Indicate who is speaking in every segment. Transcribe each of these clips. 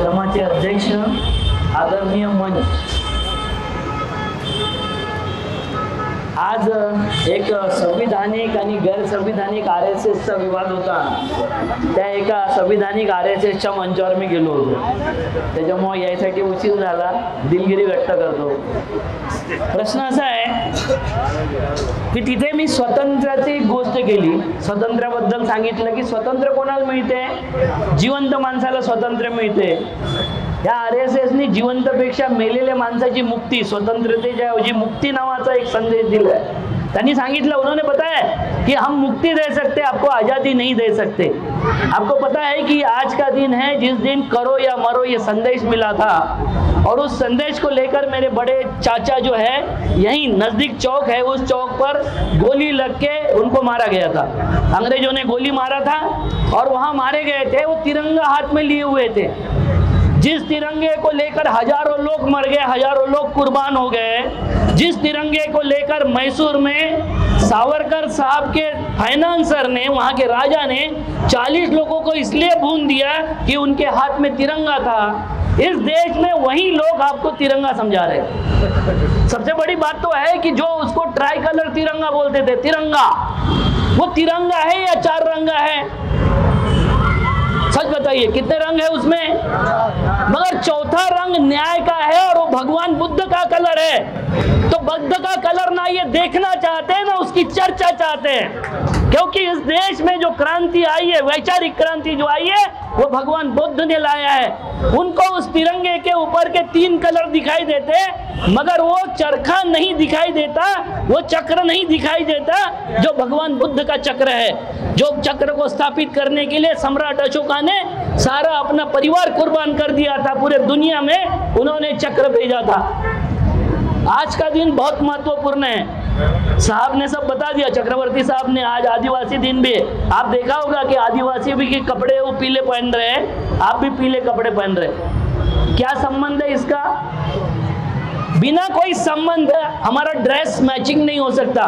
Speaker 1: कार्यक्रमाचे अध्यक्ष आदरणीय मंच, आज एक संविधानिक आणि गैर संविधानिक RSSचा विवाद होता। त्या एका संविधानिक RSSच्या मंचावर मी गेलो होतो, त्याच्यामुळे यासाठी उशीर झाला, दिलगिरी व्यक्त करतो। प्रश्न असा आहे की तिथे मी स्वातंत्र्याची गोष्ट केली, स्वातंत्र्याबद्दल सांगितलं की स्वातंत्र्य कोणाला मिळते, जिवंत माणसाला स्वातंत्र्य मिळते। या RSSनी जिवंतपेक्षा मेलेल्या माणसाची मुक्ती, स्वतंत्रतेच्या ऐवजी मुक्ती नावाचा एक संदेश दिलाय। त्यांनी सांगितलं, उन्होंने बताया कि हम मुक्ति दे सकते, आपको आज़ादी नहीं दे सकते। आपको पता है कि आज का दिन है जिस दिन करो या मरो ये संदेश मिला था, और उस संदेश को लेकर मेरे बड़े चाचा जो है यहीं नज़दीक चौक है, उस चौक पर गोली लग के उनको मारा गया था। अंग्रेजों ने गोली मारा था और वहाँ मारे गए थे, वो तिरंगा हाथ में लिए हुए थे। जिस तिरंगे को लेकर हजारों लोग मर गए, हजारों लोग कुर्बान हो गए, जिस तिरंगे को लेकर मैसूर में सावरकर साहब के फाइनेंसर ने, वहाँ के राजा ने 40 लोगों को इसलिए भून दिया कि उनके हाथ में तिरंगा था। इस देश में वही लोग आपको तिरंगा समझा रहे। सबसे बड़ी बात तो है कि जो उसको ट्राई कलर तिरंगा बोलते थे, तिरंगा, वो तिरंगा है या 4 रंगा है? सच बताइए, कितने रंग है उसमें? मगर चौथा रंग न्याय का है और वो भगवान बुद्ध का कलर है। तो बुद्ध का कलर ना ये देखना चाहते हैं ना उसकी चर्चा चाहते हैं, क्योंकि इस देश में जो क्रांति आई है, वैचारिक क्रांति जो आई है, वो भगवान बुद्ध ने लाया है। उनको उस तिरंगे के ऊपर के 3 कलर दिखाई देते, मगर वो चरखा नहीं दिखाई देता, वो चक्र नहीं दिखाई देता जो भगवान बुद्ध का चक्र है। जो चक्र को स्थापित करने के लिए सम्राट अशोका ने सारा अपना परिवार कुर्बान कर दिया था, पूरे दुनिया में उन्होंने चक्र भेजा था। आज का दिन बहुत महत्वपूर्ण है, साहब ने सब बता दिया, चक्रवर्ती साहब ने। आज आदिवासी दिन भी है, आप देखा होगा कि आदिवासी भी के कपड़े वो पीले पहन रहे हैं, आप भी पीले कपड़े पहन रहे। क्या संबंध है इसका? बिना कोई संबंध हमारा ड्रेस मैचिंग नहीं हो सकता।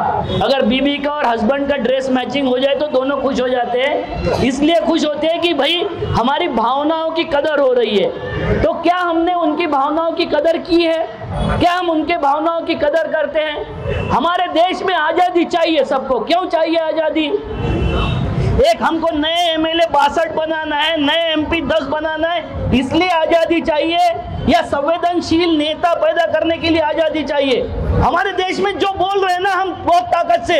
Speaker 1: अगर बीबी का और हस्बैंड का ड्रेस मैचिंग हो जाए तो दोनों खुश हो जाते हैं, इसलिए खुश होते हैं कि भाई हमारी भावनाओं की कदर हो रही है। तो क्या हमने उनकी भावनाओं की कदर की है? क्या हम उनके भावनाओं की कदर करते हैं? हमारे देश में आज़ादी चाहिए सबको। क्यों चाहिए आज़ादी? एक हमको नए MLA 62 बनाना है, नए MP 10 बनाना है, इसलिए आज़ादी चाहिए, या संवेदनशील नेता पैदा करने के लिए आज़ादी चाहिए? हमारे देश में जो बोल रहे हैं ना हम बहुत ताकत से,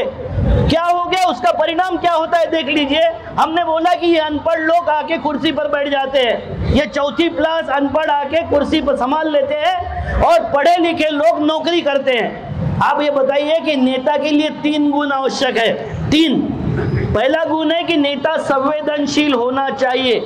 Speaker 1: क्या हो गया, उसका परिणाम क्या होता है देख लीजिए। हमने बोला कि ये अनपढ़ लोग आके कुर्सी पर बैठ जाते हैं, ये 4th क्लास अनपढ़ आके कुर्सी पर संभाल लेते हैं और पढ़े लिखे लोग नौकरी करते हैं। आप ये बताइए कि नेता के लिए 3 गुण आवश्यक है। 3। पहला गुण है कि नेता संवेदनशील होना चाहिए।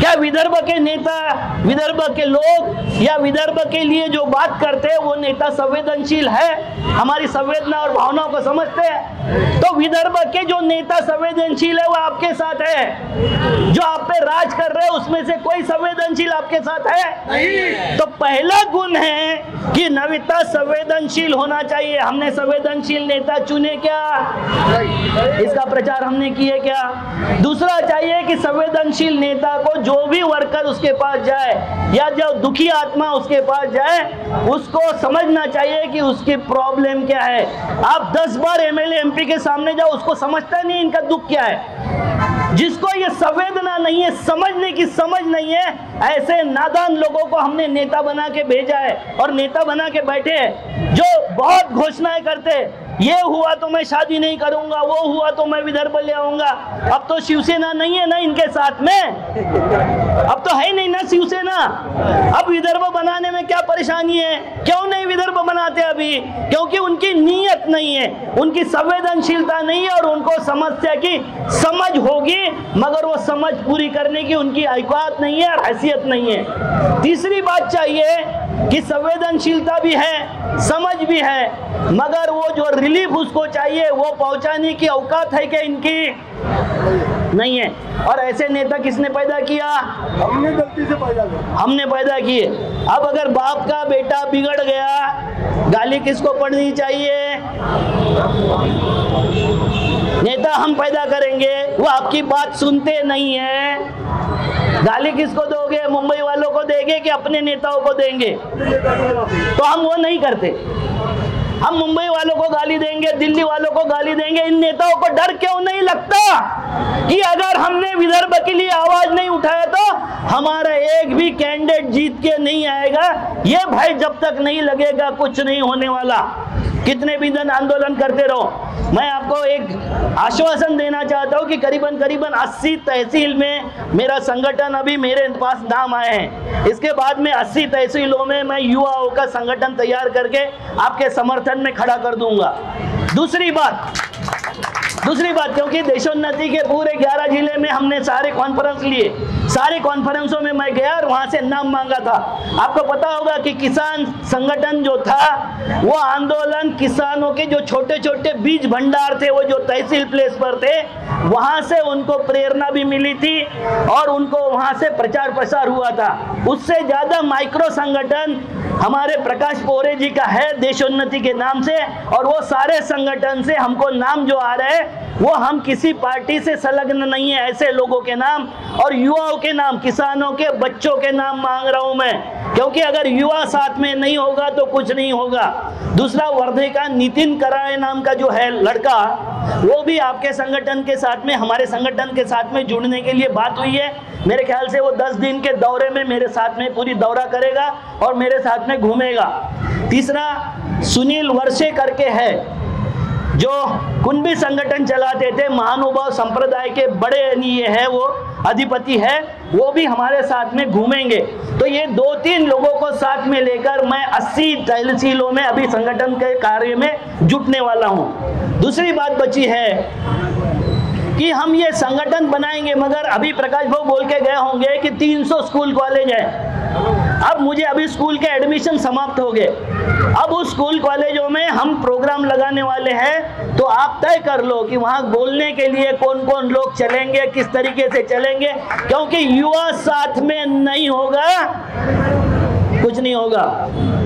Speaker 1: क्या विदर्भ के नेता, विदर्भ के लोग या विदर्भ के लिए जो बात करते हैं वो नेता संवेदनशील है? हमारी संवेदना और भावनाओं को समझते हैं? तो विदर्भ के जो नेता संवेदनशील है वो आपके साथ है। जो आप पे राज कर रहे हैं उसमें से कोई संवेदनशील आपके साथ है? नहीं। तो पहला गुण है कि नेता संवेदनशील होना चाहिए। हमने संवेदनशील नेता चुने क्या? इसका प्रचार हमने किए क्या? दूसरा चाहिए कि संवेदनशील नेता को जो भी वर्कर उसके पास जाए या जो दुखी आत्मा उसके पास जाए, उसको समझना चाहिए कि उसकी प्रॉब्लम क्या है। आप 10 बार MLA MP के सामने जाओ, उसको समझता नहीं इनका दुख क्या है। जिसको ये संवेदना नहीं है, समझने की समझ नहीं है, ऐसे नादान लोगों को हमने नेता बना के भेजा है और नेता बना के बैठे हैं, जो बहुत घोषणाएं करते, ये हुआ तो मैं शादी नहीं करूंगा, वो हुआ तो मैं विदर्भ ले आऊंगा। अब तो शिवसेना नहीं है ना इनके साथ में, अब तो है नहीं ना शिवसेना। अब विदर्भ बनाने में क्या परेशानी है? क्यों नहीं विदर्भ बनाते अभी? क्योंकि उनकी नीयत नहीं है, उनकी संवेदनशीलता नहीं है, और उनको समस्या की समझ होगी मगर वो समझ पूरी करने की उनकी औकात नहीं है और हैसियत नहीं है। तीसरी बात चाहिए कि संवेदनशीलता भी है, समझ भी है, मगर वो जो रिलीफ उसको चाहिए वो पहुंचाने की औकात है कि इनकी नहीं है। और ऐसे नेता किसने पैदा किया? हमने गलती से पैदा किया, हमने पैदा किए। अब अगर बाप का बेटा बिगड़ गया, गाली किसको पड़नी चाहिए? नेता हम पैदा करेंगे, वो आपकी बात सुनते नहीं है। गाली किसको दोगे? मुंबई वालों को देंगे कि अपने नेताओं को देंगे? तो हम वो नहीं करते। हम मुंबई वालों को गाली देंगे, दिल्ली वालों को गाली देंगे। इन नेताओं को डर क्यों नहीं लगता कि अगर हमने विदर्भ के लिए आवाज नहीं उठाया तो हमारा एक भी कैंडिडेट जीत के नहीं आएगा? ये भय जब तक नहीं लगेगा कुछ नहीं होने वाला। कितने भी दिन आंदोलन करते रहो। मैं आपको एक आश्वासन देना चाहता हूं कि करीबन 80 तहसील में मेरा संगठन अभी मेरे पास नाम आए हैं। इसके बाद में 80 तहसीलों में मैं युवाओं का संगठन तैयार करके आपके समर्थन में खड़ा कर दूंगा। दूसरी बात, क्योंकि देशोन्नति के पूरे 11 जिले में हमने सारे कॉन्फ्रेंस लिए, सारे कॉन्फ्रेंसों में मैं गया और वहां से नाम मांगा था। आपको पता होगा कि किसान संगठन जो था वो आंदोलन किसानों के जो छोटे छोटे बीज भंडार थे, वो जो तहसील प्लेस पर थे, वहां से उनको प्रेरणा भी मिली थी और उनको वहां से प्रचार प्रसार हुआ था। उससे ज्यादा माइक्रो संगठन हमारे प्रकाश पोरे जी का है देशोन्नति के नाम से, और वो सारे संगठन से हमको नाम जो आ रहे हैं वो हम किसी पार्टी से संलग्न नहीं है, ऐसे लोगों के नाम और युवाओं के नाम, किसानों के बच्चों के नाम मांग रहा हूं मैं, क्योंकि अगर युवा साथ में नहीं होगा तो कुछ नहीं होगा। दूसरा, वर्धे का नितिन कराए नाम का जो है लड़का, वो भी आपके संगठन के साथ में, हमारे संगठन के साथ में जुड़ने के लिए बात हुई है। मेरे ख्याल से वो 10 दिन के दौरे में मेरे साथ में पूरी दौरा करेगा और मेरे साथ में घूमेगा। तीसरा, सुनील वर्षे करके है जो कुंभी संगठन चलाते थे, महानुभाव संप्रदाय के बड़े ये है, वो अधिपति है, वो भी हमारे साथ में घूमेंगे। तो ये 2-3 लोगों को साथ में लेकर मैं 80 तहसीलों में अभी संगठन के कार्य में जुटने वाला हूँ। दूसरी बात बची है कि हम ये संगठन बनाएंगे, मगर अभी प्रकाश भाऊ बोल के गए होंगे कि 300 स्कूल कॉलेज है। अब मुझे अभी स्कूल के एडमिशन समाप्त हो गए, अब उस स्कूल कॉलेजों में हम प्रोग्राम लगाने वाले हैं। तो आप तय कर लो कि वहां बोलने के लिए कौन कौन लोग चलेंगे, किस तरीके से चलेंगे, क्योंकि युवा साथ में नहीं होगा कुछ नहीं होगा।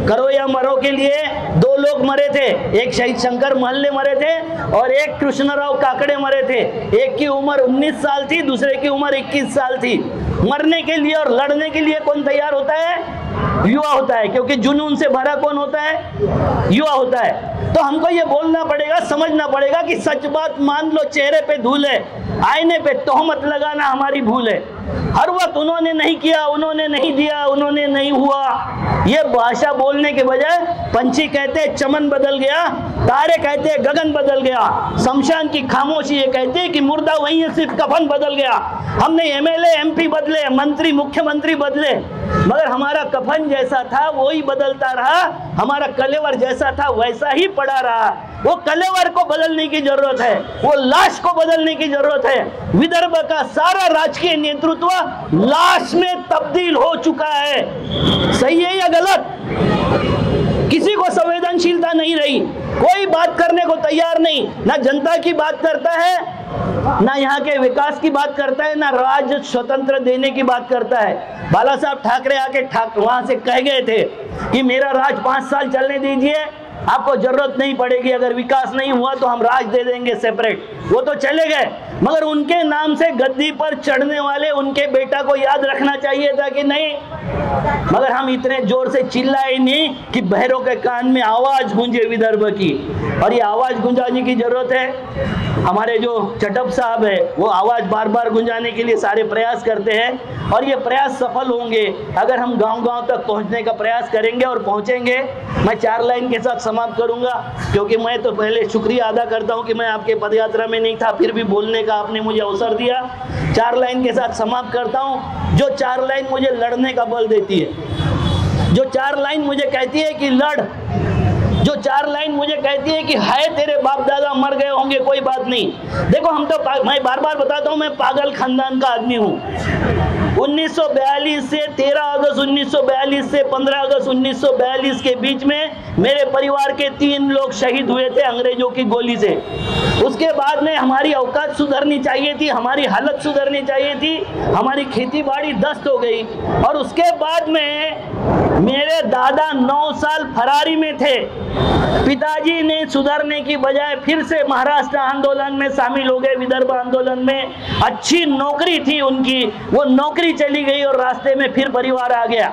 Speaker 1: करो या मरो के लिए 2 लोग मरे थे, एक शहीद शंकर महल्ले मरे थे और एक कृष्णराव काकड़े मरे थे। एक की उम्र 19 साल थी, दूसरे की उम्र 21 साल थी। मरने के लिए और लड़ने के लिए कौन तैयार होता है? युवा होता है, क्योंकि जुनून से भरा कौन होता है? युवा होता है। तो हमको ये बोलना पड़ेगा, समझना पड़ेगा कि सच बात मान लो, चेहरे पे धूल है, आईने पे तोहमत लगाना हमारी भूल है। हर वक्त उन्होंने नहीं किया, उन्होंने नहीं दिया, उन्होंने नहीं हुआ, ये भाषा बोलने के बजाय पंछी कहते चमन बदल गया, तारे कहते गगन बदल गया, शमशान की खामोशी ये कहते कि मुर्दा वही है, सिर्फ कफन बदल गया। हमने एमएलए एमपी बदले, मंत्री मुख्यमंत्री बदले, मगर हमारा कफन जैसा था वही बदलता रहा, हमारा कलेवर जैसा था वैसा ही पड़ा रहा। वो कलेवर को बदलने की जरूरत है, वो लाश को बदलने की जरूरत है। विदर्भ का सारा राजकीय नेतृत्व लाश में तब्दील हो चुका है। सही है या गलत? किसी को संवेदनशीलता नहीं रही, कोई बात करने को तैयार नहीं, ना जनता की बात करता है, ना यहाँ के विकास की बात करता है, ना राज्य स्वतंत्र देने की बात करता है। बाला साहब ठाकरे आके वहां से कह गए थे कि मेरा राज 5 साल चलने दीजिए, आपको जरूरत नहीं पड़ेगी, अगर विकास नहीं हुआ तो हम राज दे देंगे सेपरेट। वो तो चले गए, मगर उनके नाम से गद्दी पर चढ़ने वाले उनके बेटा को याद रखना चाहिए था कि नहीं? मगर हम इतने जोर से चिल्लाए नहीं कि बहरों के कान में आवाज गूंजे विदर्भ की, और ये आवाज गुंजाने की जरूरत है। हमारे जो चटप साहब है वो आवाज बार बार गुंजाने के लिए सारे प्रयास करते हैं, और ये प्रयास सफल होंगे अगर हम गांव-गांव तक पहुंचने का प्रयास करेंगे और पहुंचेंगे। मैं 4 लाइन के साथ समाप्त करूंगा, क्योंकि मैं तो पहले शुक्रिया अदा करता हूं कि मैं आपके पदयात्रा में नहीं था, फिर भी बोलने का आपने मुझे अवसर दिया। 4 लाइन के साथ समाप्त करता हूं। जो 4 लाइन मुझे लड़ने का बल देती है, जो 4 लाइन मुझे कहती है कि लड़, जो 4 लाइन मुझे कहती है कि हाय तेरे बाप दादा मर गए होंगे कोई बात नहीं। देखो हम तो, मैं बार बार बताता हूं, मैं पागल खानदान का आदमी हूं। 1942 से 13 अगस्त 1942 से 15 अगस्त 1942 के बीच में मेरे परिवार के 3 लोग शहीद हुए थे अंग्रेजों की गोली से। उसके बाद में हमारी औकात सुधरनी चाहिए थी, हमारी हालत सुधरनी चाहिए थी, हमारी खेती बाड़ी दस्त हो गई। और उसके बाद में मेरे दादा 9 साल फरारी में थे, पिताजी ने सुधरने की बजाय फिर से महाराष्ट्र आंदोलन में शामिल हो गए, विदर्भ आंदोलन में। अच्छी नौकरी थी उनकी, वो नौकरी चली गई और रास्ते में फिर परिवार आ गया।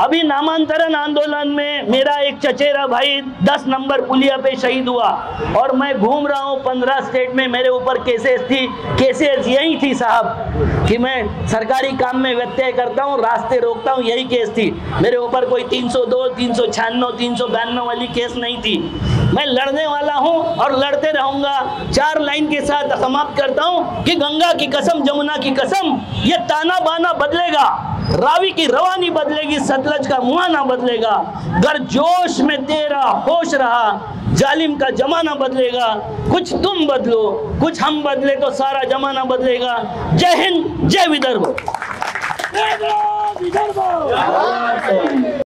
Speaker 1: अभी नामांतरण आंदोलन में मेरा एक चचेरा भाई 10 नंबर पुलिया पे शहीद हुआ और मैं घूम रहा हूँ 15 स्टेट में, मेरे ऊपर केसेस थी। केसेस यही थी साहब कि मैं सरकारी काम में व्यत्यय करता हूँ, रास्ते रोकता हूँ, यही केस थी। मेरे ऊपर कोई 302, 396, 392 वाली केस नहीं थी। मैं लड़ने वाला हूँ और लड़ते रहूंगा। 4 लाइन के साथ समाप्त करता हूँ कि गंगा की कसम, जमुना की कसम, ये ताना बाना बदलेगा, रावी की रवानी बदलेगी, सतलज का मुहाना बदलेगा। गर जोश में तेरा होश रहा, जालिम का जमाना बदलेगा। कुछ तुम बदलो, कुछ हम बदले तो सारा जमाना बदलेगा। जय हिंद, जय विदर्भ।